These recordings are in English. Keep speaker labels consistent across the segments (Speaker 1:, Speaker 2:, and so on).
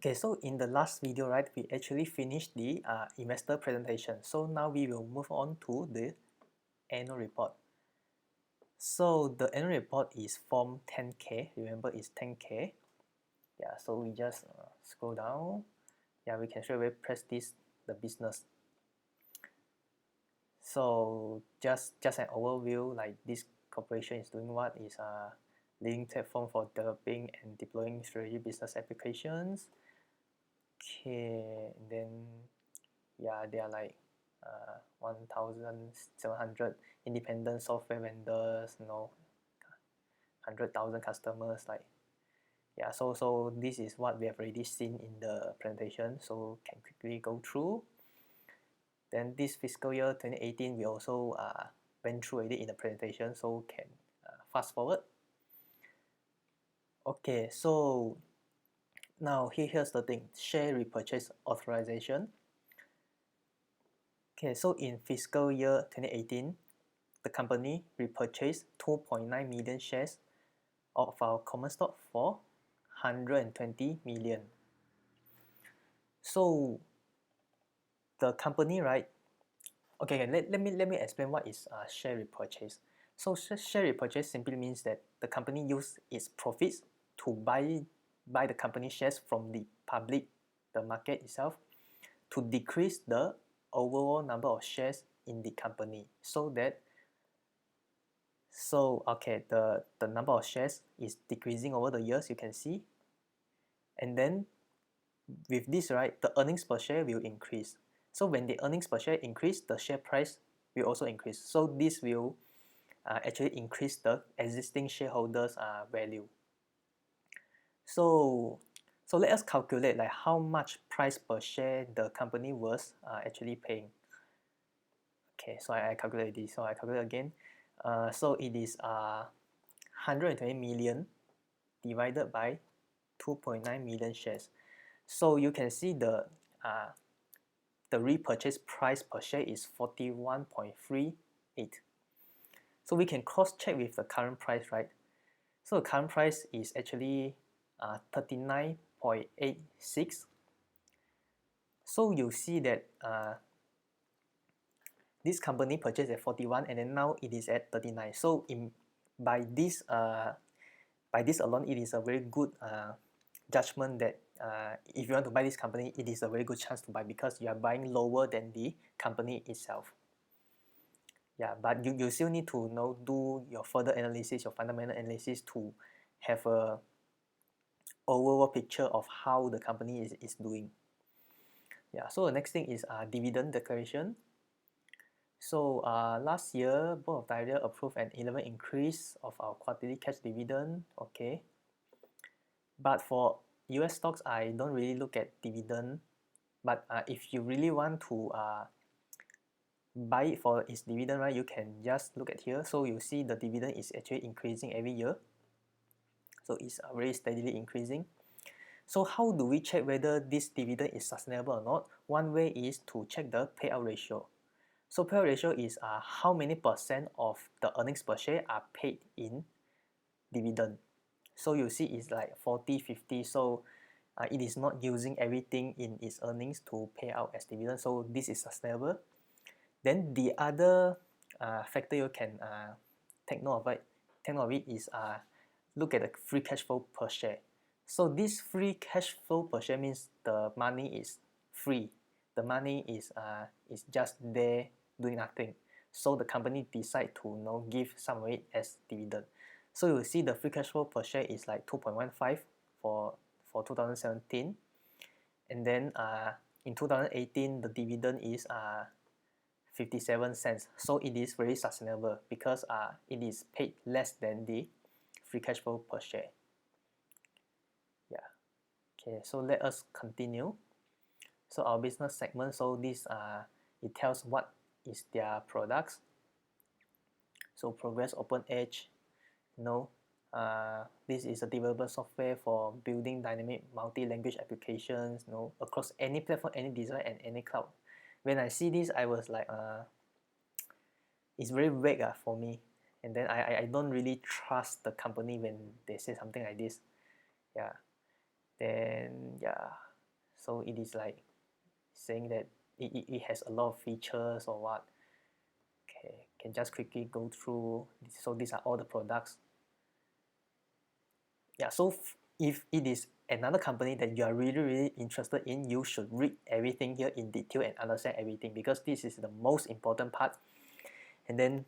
Speaker 1: Okay, so in the last video, right, we actually finished the investor presentation. So now we will move on to the annual report. So the annual report is form 10K. Remember, it's 10K. Yeah, so we just scroll down. Yeah, we can straight away press this, the business. So just an overview, like this corporation is doing what is a leading platform for developing and deploying strategy business applications. Okay, and then yeah, there are like 1,700 independent software vendors, 100,000 customers. Like, yeah, so this is what we have already seen in the presentation. So can quickly go through. Then this fiscal year 2018, we also went through it in the presentation. So can fast forward. Okay, so now here's the thing: share repurchase authorization. Okay, so in fiscal year 2018, the company repurchased 2.9 million shares of our common stock for 120 million. So the company, right? Okay, let me explain what is share repurchase. So share repurchase simply means that the company use its profits to buy the company shares from the public, the market itself, to decrease the overall number of shares in the company, so that okay, the number of shares is decreasing over the years, you can see. And then with this, right, the earnings per share will increase. So when the earnings per share increase, the share price will also increase. So this will actually increase the existing shareholders value. So let us calculate like how much price per share the company was actually paying. Okay, so I calculate this. So I calculate again. So it is 120 million divided by 2.9 million shares. So you can see the repurchase price per share is 41.38. So we can cross check with the current price, right? So the current price is actually 39.86. So you see that this company purchased at 41 and then now it is at 39. So by this alone, it is a very good judgment that if you want to buy this company, it is a very good chance to buy because you are buying lower than the company itself. Yeah, but you still need to do your further analysis, your fundamental analysis, to have a overall picture of how the company is doing. Yeah, so the next thing is dividend declaration. So last year, board of directors approved an 11 increase of our quarterly cash dividend. Okay, but for US stocks, I don't really look at dividend. But if you really want to buy it for its dividend, right, you can just look at here. So you see the dividend is actually increasing every year. So it's very steadily increasing. So how do we check whether this dividend is sustainable or not? One way is to check the payout ratio. So payout ratio is how many percent of the earnings per share are paid in dividend. So you see it's like 40-50. So it is not using everything in its earnings to pay out as dividend. So this is sustainable. Then the other factor you can take note of it is look at the free cash flow per share. So this free cash flow per share means the money is free. The money is just there doing nothing. So the company decide to give some of it as dividend. So you see the free cash flow per share is like 2.15 for 2017, and then in 2018 the dividend is 57 cents. So it is very sustainable because it is paid less than the free cash flow per share. Yeah. Okay, so let us continue. So our business segment, so this it tells what is their products. So Progress Open Edge, this is a developer software for building dynamic multi-language applications, across any platform, any design, and any cloud. When I see this, I was like, it's very vague for me. And then I don't really trust the company when they say something like this. Yeah. Then yeah. So it is like saying that it has a lot of features or what. Okay, can just quickly go through. So these are all the products. Yeah, so if it is another company that you are really interested in, you should read everything here in detail and understand everything, because this is the most important part. And then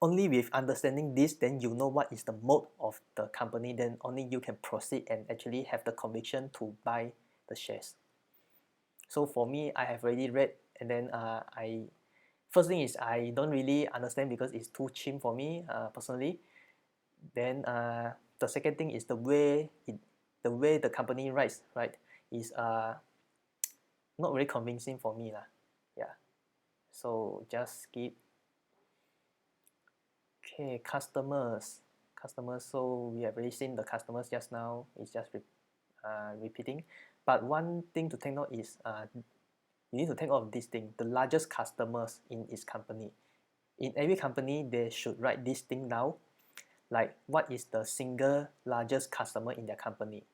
Speaker 1: only with understanding this, then you know what is the mode of the company, then only you can proceed and actually have the conviction to buy the shares. So for me, I have already read, and then I first thing is I don't really understand because it's too cheap for me personally. Then the second thing is the way the company writes, right, is not very convincing for me lah. Yeah, so just skip. Okay, customers. So we have already seen the customers just now. It's just repeating. But one thing to take note is you need to take note of this thing: the largest customers in its company. In every company, they should write this thing down, like what is the single largest customer in their company.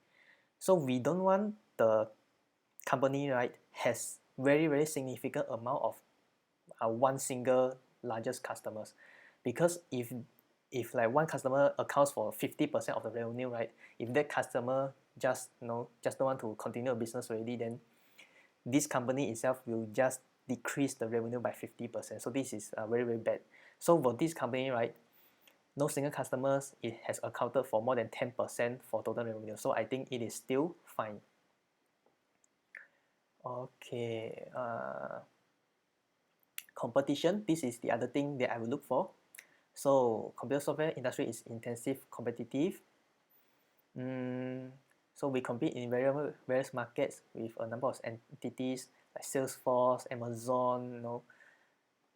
Speaker 1: So we don't want the company, right, has very significant amount of one single largest customers, because if like one customer accounts for 50% of the revenue, right, if that customer just just don't want to continue a business already, then this company itself will just decrease the revenue by 50%. So this is very bad. So for this company, right, no single customers, it has accounted for more than 10% for total revenue. So I think it is still fine. Okay, competition. This is the other thing that I will look for. So computer software industry is intensive, competitive. So we compete in various markets with a number of entities like Salesforce, Amazon,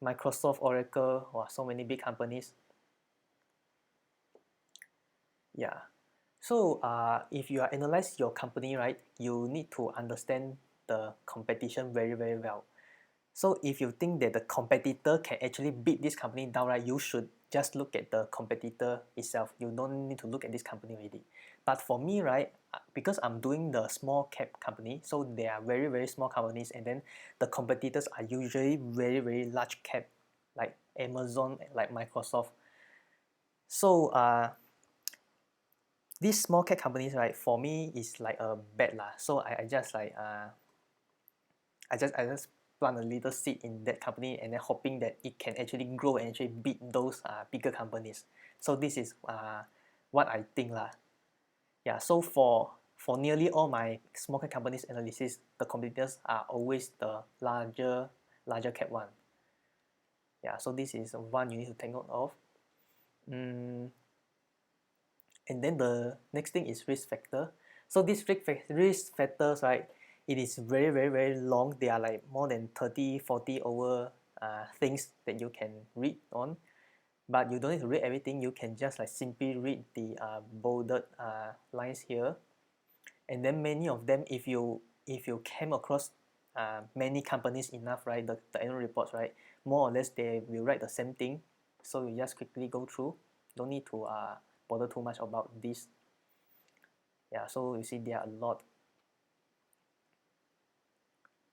Speaker 1: Microsoft, Oracle, or so many big companies. Yeah. So if you are analyze your company, right, you need to understand the competition very well. So if you think that the competitor can actually beat this company down, right, you should just look at the competitor itself. You don't need to look at this company already. But for me, right, because I'm doing the small cap company, so they are very small companies, and then the competitors are usually very large cap, like Amazon, like Microsoft. So these small cap companies, right, for me is like a bet lah. So I just like I just plant a little seed in that company, and then hoping that it can actually grow and actually beat those bigger companies. So this is what I think lah. Yeah. So for nearly all my small cap companies analysis, the competitors are always the larger cap one. Yeah. So this is one you need to take note of. And then the next thing is risk factor. So these risk factors, right, it is very long. They are like more than 30-40 over things that you can read on, but you don't need to read everything. You can just like simply read the bolded lines here, and then many of them, if you came across many companies enough, right, the annual reports, right, more or less they will write the same thing. So you just quickly go through, don't need to bother too much about this. Yeah, so you see there are a lot.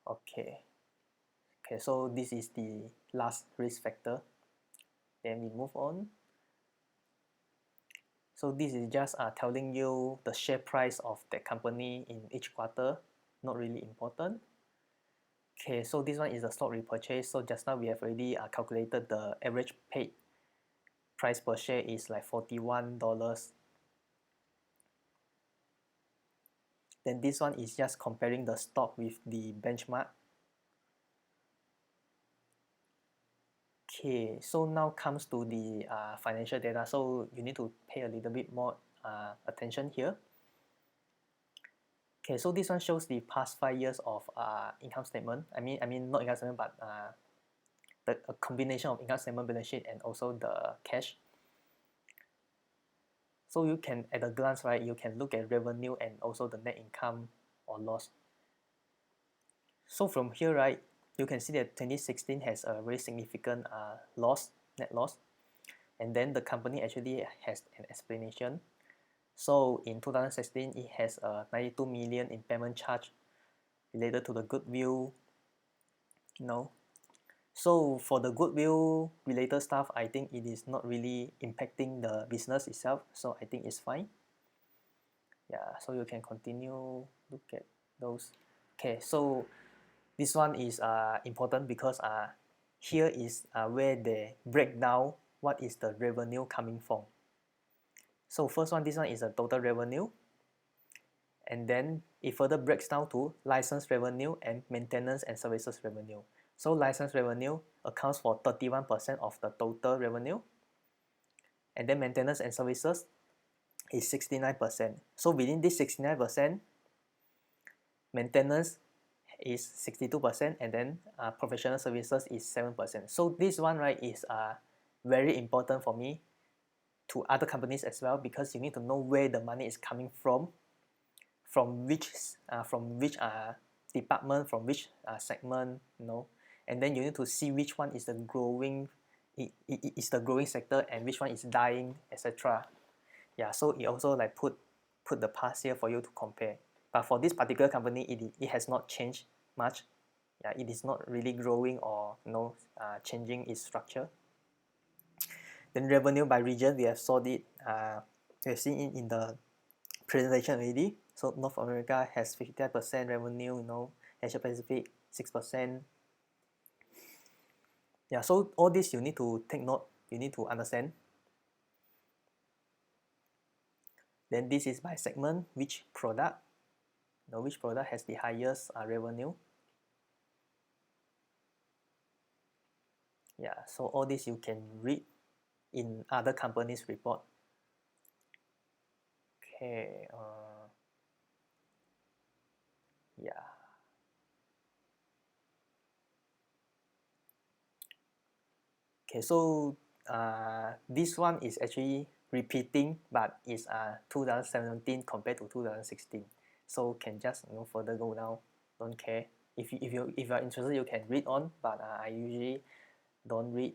Speaker 1: Okay, so this is the last risk factor. Then we move on. So this is just telling you the share price of that company in each quarter. Not really important. Okay, so this one is the stock repurchase. So just now we have already calculated the average paid price per share is like $41. Then this one is just comparing the stock with the benchmark. Okay, so now comes to the financial data. So you need to pay a little bit more attention here. Okay, so this one shows the past 5 years of income statement. I mean not income statement, but a combination of income statement, balance sheet, and also the cash. So you can, at a glance, right, you can look at revenue and also the net income or loss. So from here, right, you can see that 2016 has a very significant net loss, and then the company actually has an explanation. So in 2016, it has a 92 million impairment charge related to the goodwill, So for the goodwill related stuff, I think it is not really impacting the business itself, so I think it's fine. Yeah, so you can continue look at those. Okay, so this one is important because here is where they break down what is the revenue coming from. So first one, this one is a total revenue, and then it further breaks down to license revenue and maintenance and services revenue. So license revenue accounts for 31% of the total revenue, and then maintenance and services is 69%. So within this 69%, maintenance is 62%, and then professional services is 7%. So this one, right, is very important for me to other companies as well, because you need to know where the money is coming from which department, from which segment, and then you need to see which one is the growing is the growing sector and which one is dying, etc. Yeah, so it also like put the past here for you to compare. But for this particular company, it has not changed much. Yeah, it is not really growing or changing its structure. Then revenue by region, we have seen it in the presentation already. So North America has 55% revenue, Asia Pacific 6%. Yeah, so all this you need to take note, you need to understand. Then this is by segment, which product has the highest revenue. Yeah, so all this you can read in other companies' report. Okay, yeah. Okay, so this one is actually repeating, but it's 2017 compared to 2016. So can just further go down. Don't care. If you are interested, you can read on, but I usually don't read.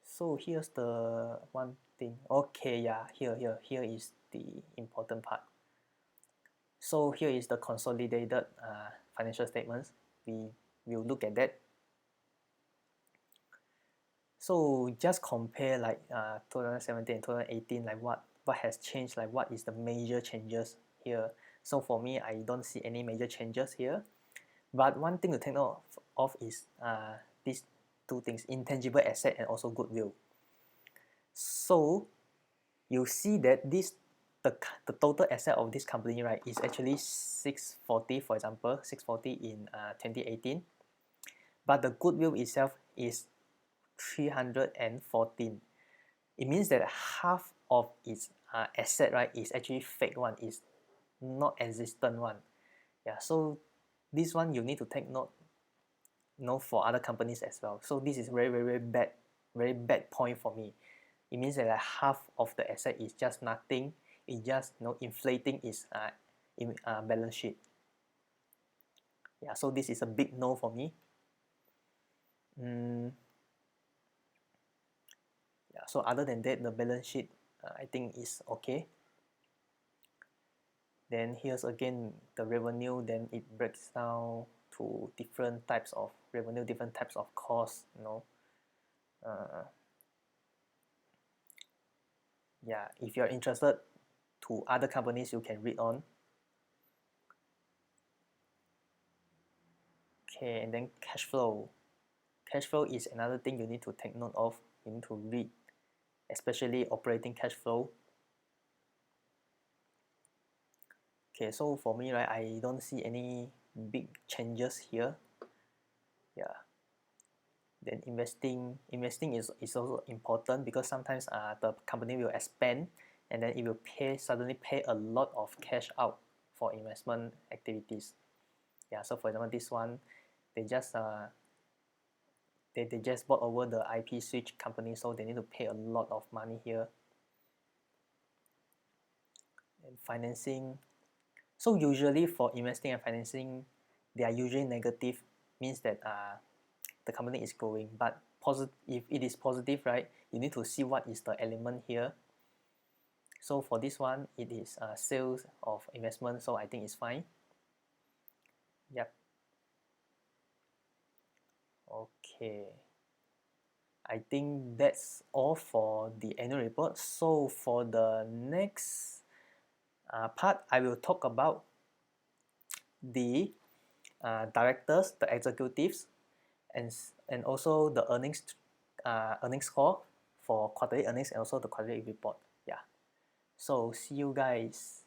Speaker 1: So here's the one thing. Okay, yeah, here is the important part. So here is the consolidated financial statements. We will look at that. So just compare like 2017 and 2018, like what has changed, like what is the major changes here. So for me, I don't see any major changes here. But one thing to take note of is these two things: intangible asset and also goodwill. So you see that the total asset of this company, right, is actually 640, for example, 640 in 2018, but the goodwill itself is 314. It means that half of its asset, right, is actually fake one, is not existent one. Yeah, so this one you need to take note, for other companies as well. So this is very bad point for me. It means that like half of the asset is just nothing. It's just inflating its balance sheet. Yeah, so this is a big no for me. Yeah, so other than that, the balance sheet I think is okay. Then here's again the revenue. Then it breaks down to different types of revenue, different types of costs. Yeah, if you're interested to other companies, you can read on. Okay, and then cash flow. Cash flow is another thing you need to take note of. You need to read, especially operating cash flow. Okay, so for me, right, I don't see any big changes here. Yeah. Then investing is also important, because sometimes the company will expand, and then it will suddenly pay a lot of cash out for investment activities. Yeah, so for example, this one, they just they just bought over the IP switch company, so they need to pay a lot of money here. And financing. So usually for investing and financing, they are usually negative, means that the company is growing. But it is positive, right, you need to see what is the element here. So for this one, it is sales of investment, so I think it's fine. Yep. Okay. I think that's all for the annual report. So for the next part, I will talk about the directors, the executives, and also the earnings call for quarterly earnings and also the quarterly report. Yeah. So see you guys.